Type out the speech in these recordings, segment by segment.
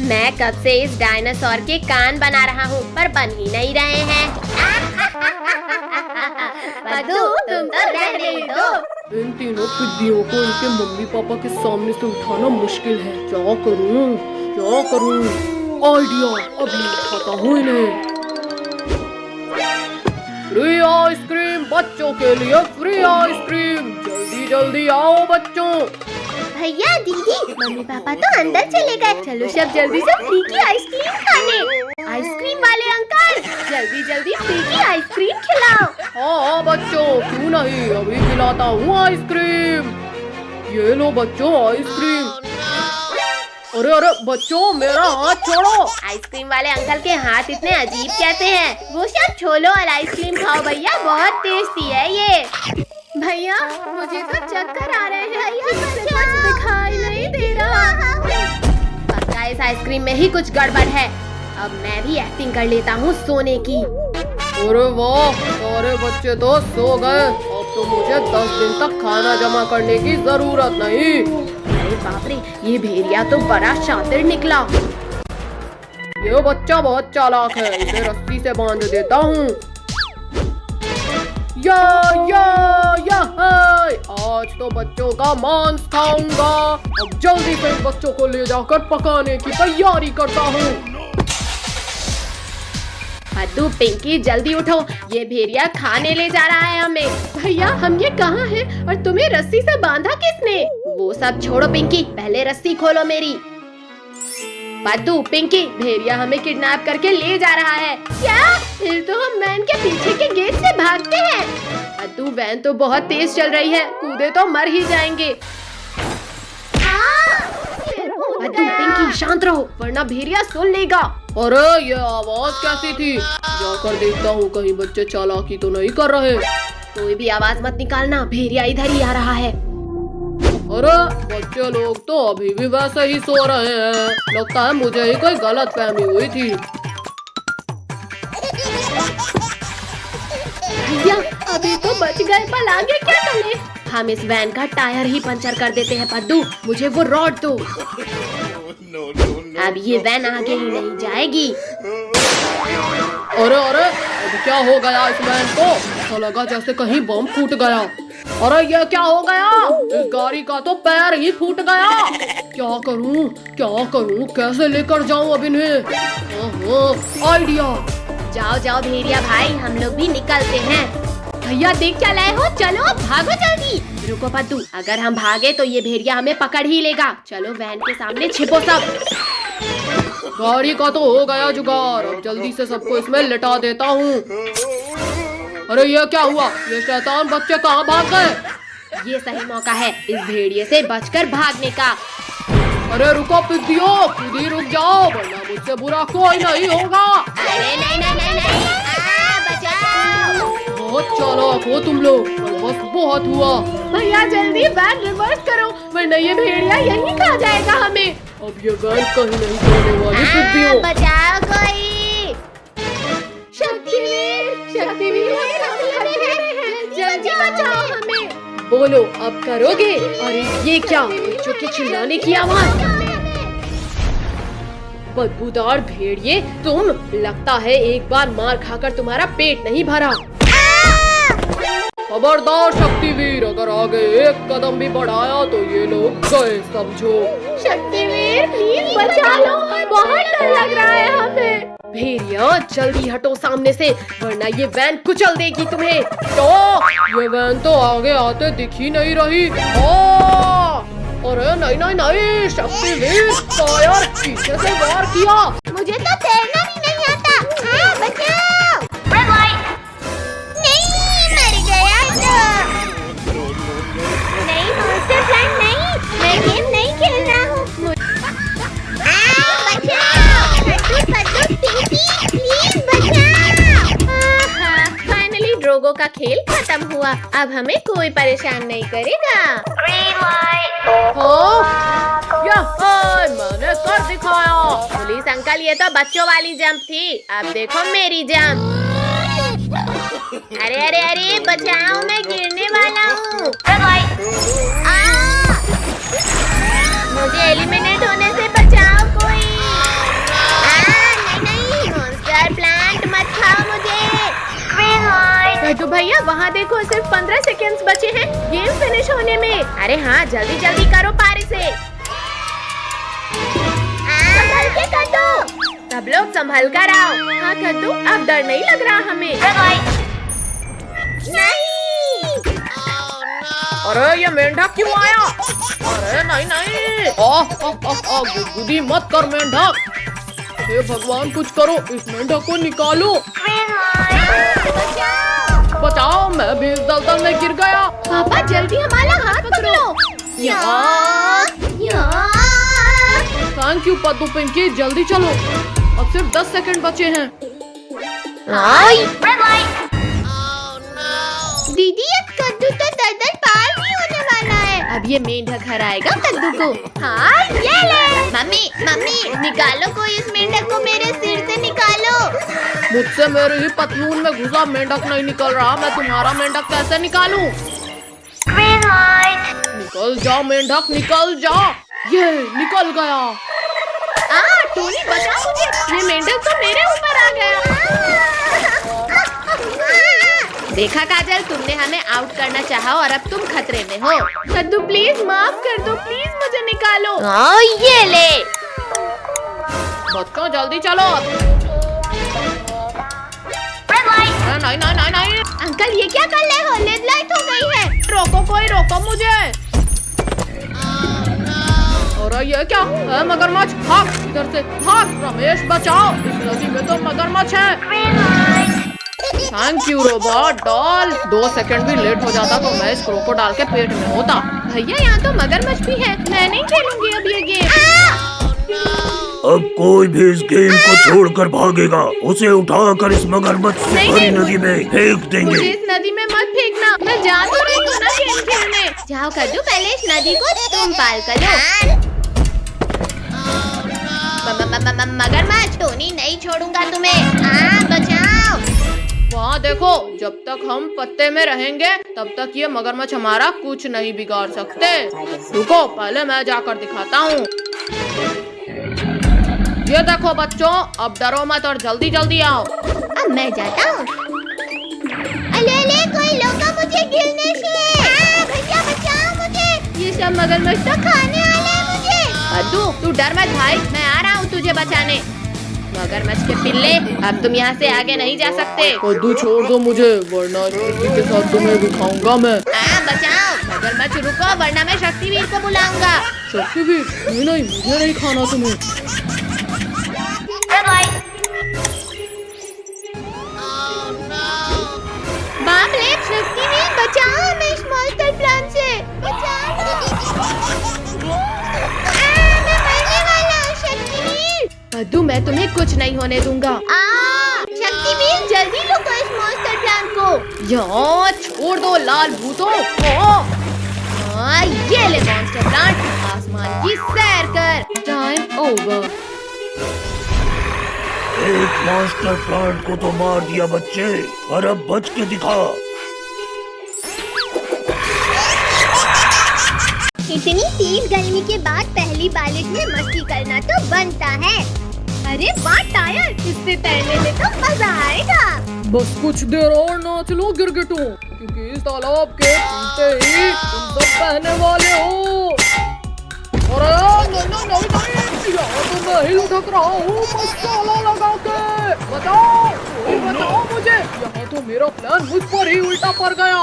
मैं कब से इस डायनासोर के कान बना रहा हूँ पर बन ही नहीं रहे हैं। पद्दू, तुम तो रहने दो। इन तीनों पिद्दियों को इनके मम्मी पापा के सामने से उठाना मुश्किल है। क्या करूँ क्या करूँ? आइडिया, अभी उठाता हूँ इन्हें। फ्री आइसक्रीम बच्चों के लिए, फ्री आइसक्रीम, जल्दी जल्दी आओ बच्चों। भैया दीदी, मम्मी पापा तो अंदर चले गए। चलो सब जल्दी से फ्री की आइसक्रीम खाने। आइसक्रीम वाले अंकल, जल्दी जल्दी फ्री की आइसक्रीम खिलाओ। हाँ बच्चों, क्यों नहीं, अभी खिलाता हूँ आइसक्रीम। ये लो बच्चों आइसक्रीम। अरे अरे बच्चों, मेरा हाथ छोड़ो। आइसक्रीम वाले अंकल के हाथ इतने अजीब कैसे हैं? वो सब छोड़ो और आइसक्रीम खाओ भैया, बहुत टेस्टी है ये। भैया मुझे तो चक्कर आ रहे हैं, कुछ दिखाई नहीं दे रहा। पक्का इस आइसक्रीम में ही कुछ गड़बड़ है। अब मैं भी एक्टिंग कर लेता हूँ सोने की। अरे वाह, सारे बच्चे तो सो गए। अब तो मुझे 10 दिन तक खाना जमा करने की जरूरत नहीं। अरे बाप रे, ये भेड़िया तो बड़ा शातिर निकला। ये बच्चा बहुत चालाक है, इसे रस्सी से बांध देता हूँ। या आज तो बच्चों का मांस खाऊंगा। अब जल्दी से बच्चों को ले जाकर पकाने की तैयारी करता हूँ। पद्दू, पिंकी जल्दी उठो, ये भेड़िया खाने ले जा रहा है हमें। भैया हम ये कहाँ हैं और तुम्हें रस्सी से बांधा किसने? वो सब छोड़ो पिंकी, पहले रस्सी खोलो मेरी। पद्दू, पिंकी, भेड़िया हमें किडनैप करके ले जा रहा है। क्या? फिर तो हम वैन के पीछे के गेट से भागते हैं। पद्दू, वैन तो बहुत तेज चल रही है, कूदे तो मर ही जाएंगे। पद्दू, पिंकी शांत रहो वरना भेड़िया सुन लेगा। अरे ये आवाज कैसी थी? जाकर देखता हूँ कहीं बच्चे चालाकी तो नहीं कर रहे। कोई भी आवाज मत निकालना, भेड़िया इधर ही आ रहा है। अरे बच्चे लोग तो अभी भी वैसे ही सो रहे हैं। लगता है मुझे ही कोई गलत फहमी हुई थी। भैया अभी तो बच गए, पर आगे क्या करें? हम इस वैन का टायर ही पंचर कर देते हैं। पद्दू, मुझे वो रॉड दो। अब ये वैन आगे ही नहीं जाएगी। अरे अरे, अब क्या हो गया इस वैन को? ऐसा लगा जैसे कहीं बम फूट गया। अरे ये क्या हो गया? इस गाड़ी का तो पैर ही फूट गया। क्या करूं, कैसे लेकर जाऊं अब इन्हें? आइडिया। जाओ जाओ भेड़िया भाई, हम लोग भी निकलते हैं। भैया देख क्या लाए हो, चलो भागो जल्दी। रुको पद्दू, अगर हम भागे तो ये भेड़िया हमें पकड़ ही लेगा। चलो वैन के सामने छिपो सब। गाड़ी का तो हो गया जुगाड़, अब जल्दी से सबको इसमें लिटा देता हूँ। अरे ये क्या हुआ? ये शैतान बच्चे कहाँ भाग गए? ये सही मौका है इस भेड़िए से बचकर भागने का। अरे रुको पिद्दियों, खुद ही रुक जाओ वरना मुझसे बुरा कोई नहीं होगा। अरे नहीं, बचाओ। बहुत चालाक हो तुम लोग, बस बहुत हुआ। भैया जल्दी वैन रिवर्स करो वरना ये भेड़िया यहीं खा जाएगा हमें। अब ये वैन कहीं नहीं जाने वाली पिद्दियों। बचाओ कोई। शक्तिवीर, जल्दी बचाओ हमें। बोलो अब करोगे? अरे ये क्या, बच्चों के चिल्लाने की आवाज। बदबूदार भेड़िए तुम, लगता है एक बार मार खाकर तुम्हारा पेट नहीं भरा। खबरदार शक्तिवीर, अगर आगे एक कदम भी बढ़ाया तो ये लोग गए समझो। शक्तिवीर प्लीज बचा लो, बहुत डर लग रहा है हमें। भेड़िया जल्दी हटो सामने से वरना ये वैन कुचल देगी तुम्हें। तो ये वैन तो आगे आते दिख ही नहीं रही। अरे नहीं, शक्तिवीर टायर पीछे से वार किया। मुझे तो तैरना भी नहीं आता। बचाओ। Red light. नहीं, मर गया तो। नहीं मॉन्स्टर फ्रेंड नहीं, मैं गेम नहीं खेल रहा हूँ। फाइनली ड्रोगो का खेल खत्म हुआ। अब हमें कोई परेशान नहीं करेगा। मैंने कर दिखाया। पुलिस अंकल, ये तो बच्चों वाली जंप थी, अब देखो मेरी जंप। अरे बचाओ, मैं गिरने वाला हूँ। मुझे एलिमिनेट होने से बचाओ कोई। 15 सेकेंड्स बचे हैं गेम फिनिश होने में। अरे हाँ, जल्दी जल्दी करो पारी से। संभल के कद्दू, सब लोग संभल कर आओ। हाँ कद्दू, अब डर नहीं लग रहा हमें। नहीं। अरे ये मेंढक क्यों आया? अरे नहीं नहीं, गुदगुदी मत कर मेंढक। हे भगवान कुछ करो, इस मेंढक को निकालो। बचाओ, मैं भी इस दलदल में गिर गया। पापा जल्दी हमारा हाथ पकड़ो। थैंक यू पद्दू पिंकी, जल्दी चलो, अब सिर्फ 10 सेकंड बचे हैं। दीदी ये कद्दू तो दलदल पार नहीं होने वाला है। अब ये मेंढक हराएगा कद्दू को। हाँ ये ले। मम्मी मम्मी निकालो, कोई इस मेंढक को मेरे सिर से निकालो। मुझसे मेरे ही पतलून में घुसा मेंढक नहीं निकल रहा, मैं तुम्हारा मेंढक कैसे निकालूं? निकल जा मेंढक, निकल जा। ये निकल गया। टोनी बचा मुझे, ये मेंढक तो मेरे ऊपर आ गया। देखा काजल, तुमने हमें आउट करना चाहा और अब तुम खतरे में हो। कद्दू प्लीज माफ कर दो, प्लीज मुझे निकालो। ये ले। बच्चों जल्दी चलो। नहीं नहीं नहीं नहीं। अंकल ये क्या कर रहे हो? रेड लाइट हो गई है। रोको, कोई रोको मुझे। अरे ये क्या है? मगरमच्छ, भाग इधर से, भाग। रमेश बचाओ, इस नदी में तो मगरमच्छ है। Thank you robot doll. 2 second भी लेट हो जाता तो मैं इस क्रोकोडाइल के पेट में होता। भैया यहाँ तो मगरमच्छ भी है, मैं नहीं खेलूंगी अब ये गेम। अब कोई भी इस गेम को छोड़कर भागेगा, उसे उठाकर इस मगरमच्छ से भरी नदी में फेंक देंगे। मुझे इस नदी में मत फेंकना, मैं जा तो रही हूँ ना गेम खेलने। जाओ कद्दू, पहले इस नदी को तुम पाल कर लो। मगरमच्छ, टोनी नहीं छोड़ूंगा तुम्हें। बचाओ। वहाँ देखो, जब तक हम पत्ते में रहेंगे तब तक ये मगरमच्छ हमारा कुछ नहीं बिगाड़ सकते। रुको, पहले मैं जाकर दिखाता हूँ। ये देखो बच्चों, अब डरो मत और जल्दी जल्दी आओ। अब मैं जाता हूँ। अले कोई रोको मुझे गिरने से। भैया बचाओ मुझे, ये सब मगरमच्छ तो खाने वाले हैं मुझे। कद्दू तू डर मत भाई, मैं आ रहा हूँ तुझे बचाने। मगरमच्छ के पिल्ले, अब तुम यहाँ से आगे नहीं जा सकते। कद्दू छोड़ दो मुझे, वरना शक्ति के साथ तुम्हें दिखाऊंगा मैं। बचाओ मगरमच्छ, रुको वरना मैं शक्तिवीर को बुलाऊंगा। शक्तिवीर? नहीं नहीं, मुझे नहीं खाना तुम्हें। बाप रे, शक्तिवीर बचाओ हमें इस मॉन्स्टर प्लांट से। बचाओ। मैं मरने वाला हूँ शक्तिवीर। कद्दू मैं तुम्हें कुछ नहीं होने दूंगा। शक्तिवीर जल्दी रुको इस मॉन्स्टर प्लांट को। यहाँ छोड़ दो लाल भूतों। ये ले मॉन्स्टर प्लांट, आसमान की सैर कर। Time over. एक मॉन्स्टर प्लांट को तो मार दिया बच्चे, और अब बच के दिखा। इतनी तेज गर्मी के बाद पहली बारिश में मस्ती करना तो बनता है। अरे वाह टायर, इससे तैरने में तो मजा आएगा। बस कुछ देर और नाच लो गिरगिटों, क्योंकि इस तालाब के टूटते ही तुम सब बहने वाले हो। अरे नहीं, यहाँ तो मैं ही लुढ़क रहा हूँ मसाला लगा के। बताओ, कोई बताओ मुझे, यहाँ तो मेरा प्लान मुझ पर ही उल्टा पड़ गया।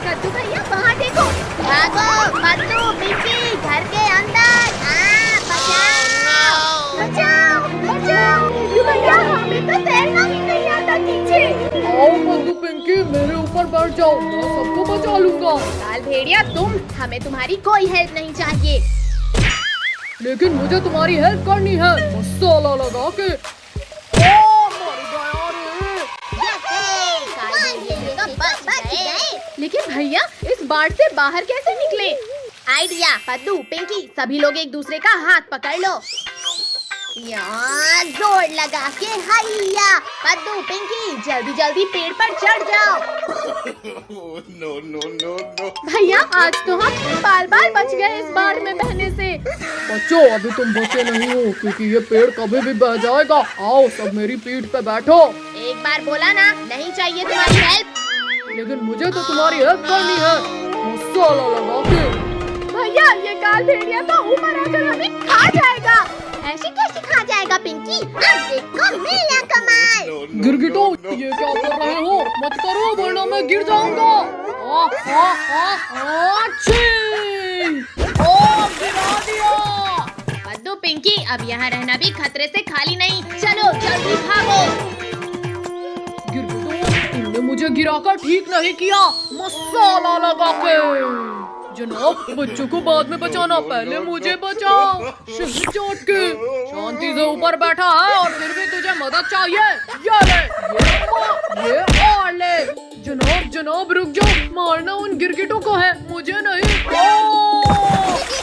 कद्दू भैया वहाँ देखो। भागो कद्दू, पिंकी घर के अंदर। बचाओ बचाओ। भैया हमें तो तैरना भी नहीं आता नीचे। आओ कद्दू पिंकी, मेरे ऊपर बैठ जाओ, मैं सबको बचा लूंगा। लाल भेड़िया तुम, हमें तुम्हारी कोई हेल्प नहीं चाहिए। लेकिन मुझे तुम्हारी हेल्प करनी है, मसाला लगा के। लेकिन भैया इस बाढ़ से बाहर कैसे निकले? आइडिया, पद्दू पिंकी सभी लोग एक दूसरे का हाथ पकड़ लो। यहाँ जोर लगा के हैया। पद्दू पिंकी जल्दी जल्दी पेड़ पर चढ़ जाओ। नो। भैया आज तो हम बाल बाल बच गए इस बाढ़ में बहने से। बच्चों अभी तुम बचे नहीं हो, क्योंकि ये पेड़ कभी भी बह जाएगा। आओ सब मेरी पीठ पे बैठो। एक बार बोला ना, नहीं चाहिए तुम्हारी हेल्प। लेकिन मुझे तो तुम्हारी हेल्प करनी है। मसाला लगा के। भैया ये काल भेड़िया तो ऊपर आकर हमें खा जाएगा। ऐसे कैसे खा जाएगा पिंकी? अब देखो मेरा कमाल। गिरगिटो ये क्या कर रहे हो? मत करो वरना मैं गिर जाऊंगा। गिरा दिया। पद्दू पिंकी अब यहाँ रहना भी खतरे से खाली नहीं। चलो जल्दी भागो। गिरगिटो तुमने मुझे गिराकर ठीक नहीं किया। मसाला लगा के। जनाब बच्चों को बाद में बचाना, पहले मुझे बचाओ। शहर चोट के शांति से ऊपर बैठा है और फिर भी तुझे मदद चाहिए। ये ले, ये और ले। जनाब रुक जाओ, मारना उन गिरगिटों को है, मुझे नहीं।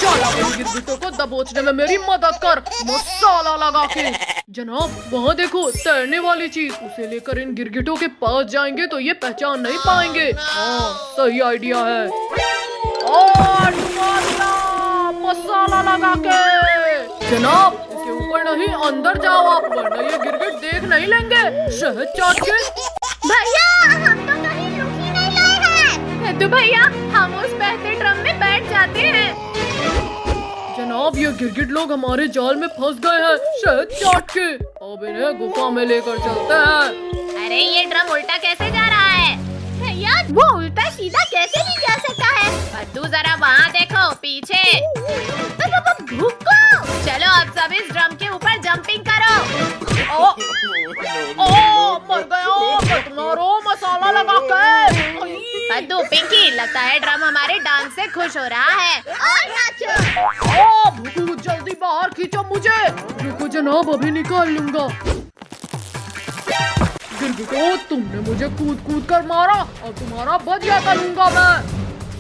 चल अब गिरगिटों को दबोचने में मेरी मदद कर। मसाला लगा के। जनाब वहाँ देखो तैरने वाली चीज, उसे लेकर इन गिरगिटों के पास जाएंगे तो ये पहचान नहीं पाएंगे। हाँ सही आइडिया है। और मसाला लगा के। जनाब इसके ऊपर नहीं, अंदर जाओ आप, वरना ये गिरगिट देख नहीं लेंगे। शहद चाट के। भैया हम तो कहीं रुक ही नहीं रहे हैं। तो भैया हम उस बहते ड्रम में बैठ जाते हैं। जनाब ये गिरगिट लोग हमारे जाल में फंस गए हैं शहद चाट के। अब इन्हें गुफा में लेकर चलते हैं। अरे ये ड्रम उल्टा कैसे जा रहा है? भैया वो उल्टा सीधा कैसे नहीं जा सकता है? पद्दू जरा वहाँ देखो पीछे। भूखो। चलो अब सब इस ड्रम के ऊपर जंपिंग करो। मर गया। मारो मसाला लगा के। पद्दू पिंकी लगता है ड्रम हमारे डांस से खुश हो रहा है। और नाचो। भूखू जल्दी बाहर खींचो मुझे। रुको जनाब अभी निकाल लूंगा। गिरगिटो तुमने मुझे कूद कर मारा और तुम्हारा बदला करूंगा मैं।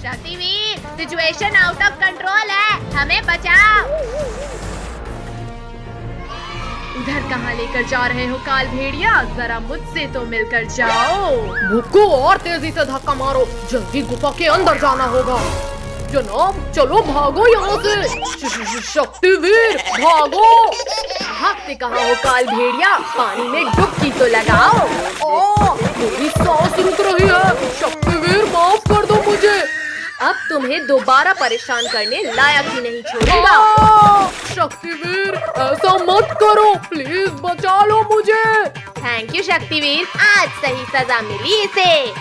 Shaktiveer situation out of control है, हमें बचाओ। उधर कहाँ लेकर जा रहे हो काल भेड़िया? जरा मुझसे तो मिलकर जाओ। भुक्कू और तेजी से धक्का मारो, जल्दी गुफा के अंदर जाना होगा। जनाब चलो भागो यहाँ से। शक्तिवीर भागो। भागते कहाँ हो काल भेड़िया? पानी में डुबकी तो लगाओ। मेरी सांस रुक रही है। शक्तिवीर माफ कर दो मुझे। अब तुम्हें दोबारा परेशान करने लायक ही नहीं छोड़ूंगा। शक्तिवीर ऐसा मत करो, प्लीज बचा लो मुझे। थैंक यू शक्तिवीर, आज सही सजा मिली इसे।